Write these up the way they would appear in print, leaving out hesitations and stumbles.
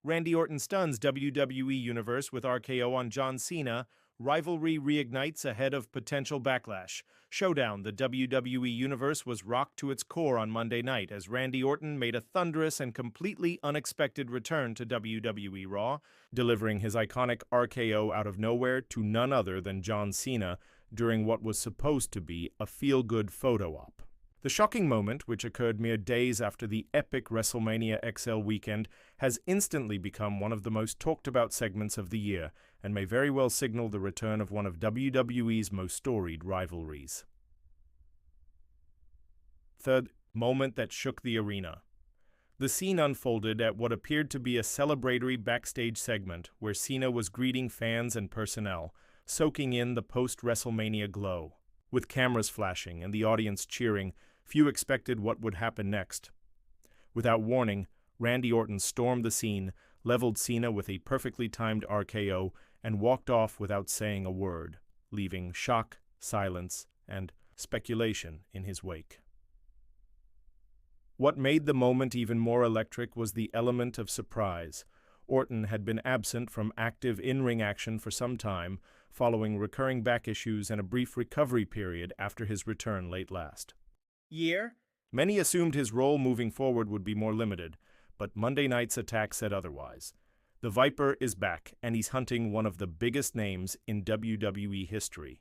Randy Orton stuns WWE Universe with RKO on John Cena. Rivalry reignites ahead of potential backlash. Showdown, the WWE Universe was rocked to its core on Monday night as Randy Orton made a thunderous and completely unexpected return to WWE Raw, delivering his iconic RKO out of nowhere to none other than John Cena during what was supposed to be a feel-good photo op. The shocking moment, which occurred mere days after the epic WrestleMania XL weekend, has instantly become one of the most talked-about segments of the year and may very well signal the return of one of WWE's most storied rivalries. Third, moment that shook the arena. The scene unfolded at what appeared to be a celebratory backstage segment where Cena was greeting fans and personnel, soaking in the post-WrestleMania glow. With cameras flashing and the audience cheering, few expected what would happen next. Without warning, Randy Orton stormed the scene, leveled Cena with a perfectly timed RKO, and walked off without saying a word, leaving shock, silence, and speculation in his wake. What made the moment even more electric was the element of surprise. Orton had been absent from active in-ring action for some time, following recurring back issues and a brief recovery period after his return late last year. Many assumed his role moving forward would be more limited, but Monday night's attack said otherwise. The Viper is back, and he's hunting one of the biggest names in WWE history.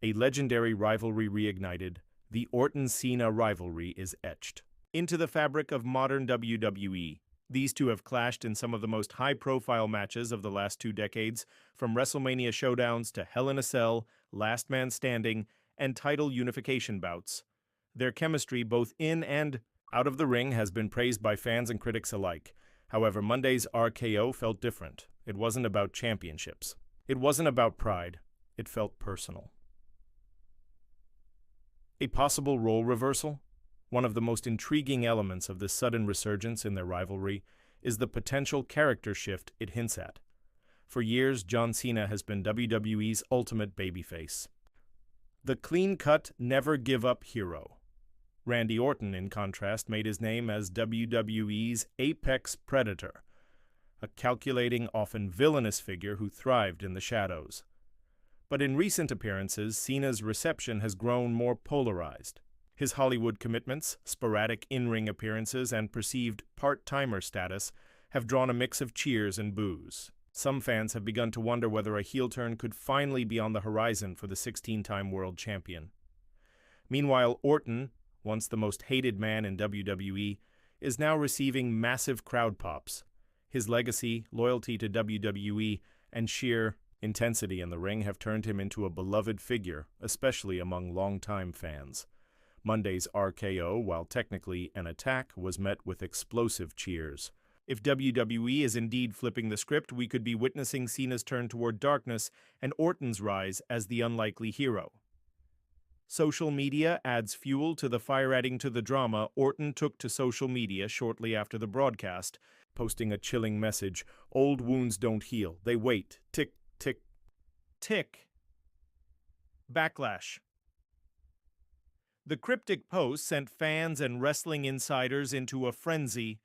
A legendary rivalry reignited, the Orton-Cena rivalry is etched into the fabric of modern WWE. These two have clashed in some of the most high-profile matches of the last 2 decades, from WrestleMania showdowns to Hell in a Cell, Last Man Standing, and title unification bouts. Their chemistry, both in and out of the ring, has been praised by fans and critics alike. However, Monday's RKO felt different. It wasn't about championships. It wasn't about pride. It felt personal. A possible role reversal? One of the most intriguing elements of this sudden resurgence in their rivalry is the potential character shift it hints at. For years, John Cena has been WWE's ultimate babyface, the clean-cut, never-give-up hero. Randy Orton, in contrast, made his name as WWE's apex predator, a calculating, often villainous figure who thrived in the shadows. But in recent appearances, Cena's reception has grown more polarized. His Hollywood commitments, sporadic in-ring appearances, and perceived part-timer status have drawn a mix of cheers and boos. Some fans have begun to wonder whether a heel turn could finally be on the horizon for the 16-time world champion. Meanwhile, Orton, once the most hated man in WWE, is now receiving massive crowd pops. His legacy, loyalty to WWE, and sheer intensity in the ring have turned him into a beloved figure, especially among longtime fans. Monday's RKO, while technically an attack, was met with explosive cheers. If WWE is indeed flipping the script, we could be witnessing Cena's turn toward darkness and Orton's rise as the unlikely hero. Social media adds fuel to the fire. Adding to the drama, Orton took to social media shortly after the broadcast, posting a chilling message: "Old wounds don't heal, they wait. Tick, tick, tick." Backlash. The cryptic post sent fans and wrestling insiders into a frenzy.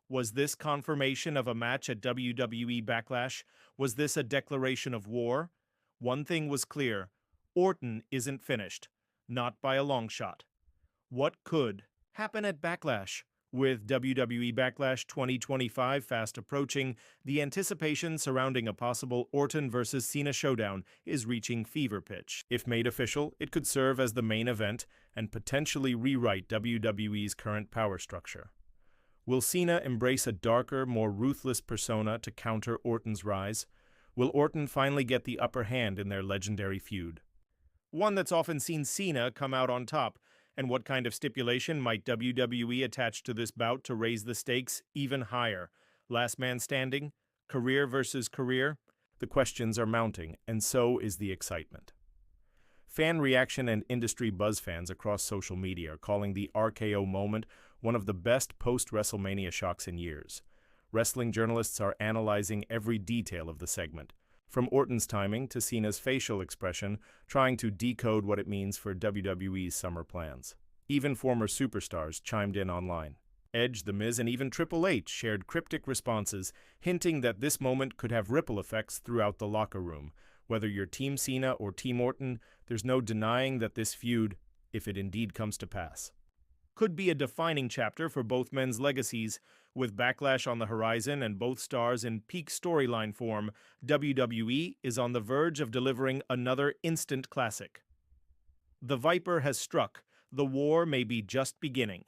Was this confirmation of a match at WWE Backlash? Was this a declaration of war? One thing was clear: Orton isn't finished. Not by a long shot. What could happen at Backlash? With WWE Backlash 2025 fast approaching, the anticipation surrounding a possible Orton vs. Cena showdown is reaching fever pitch. If made official, it could serve as the main event and potentially rewrite WWE's current power structure. Will Cena embrace a darker, more ruthless persona to counter Orton's rise? Will Orton finally get the upper hand in their legendary feud? One that's often seen Cena come out on top. And what kind of stipulation might WWE attach to this bout to raise the stakes even higher? Last man standing? Career versus career? The questions are mounting, and so is the excitement. Fan reaction and industry buzz fans across social media are calling the RKO moment one of the best post-WrestleMania shocks in years. Wrestling journalists are analyzing every detail of the segment, from Orton's timing to Cena's facial expression, trying to decode what it means for WWE's summer plans. Even former superstars chimed in online. Edge, The Miz, and even Triple H shared cryptic responses, hinting that this moment could have ripple effects throughout the locker room. Whether you're Team Cena or Team Orton, there's no denying that this feud, if it indeed comes to pass, could be a defining chapter for both men's legacies. With Backlash on the horizon and both stars in peak storyline form, WWE is on the verge of delivering another instant classic. The Viper has struck. The war may be just beginning.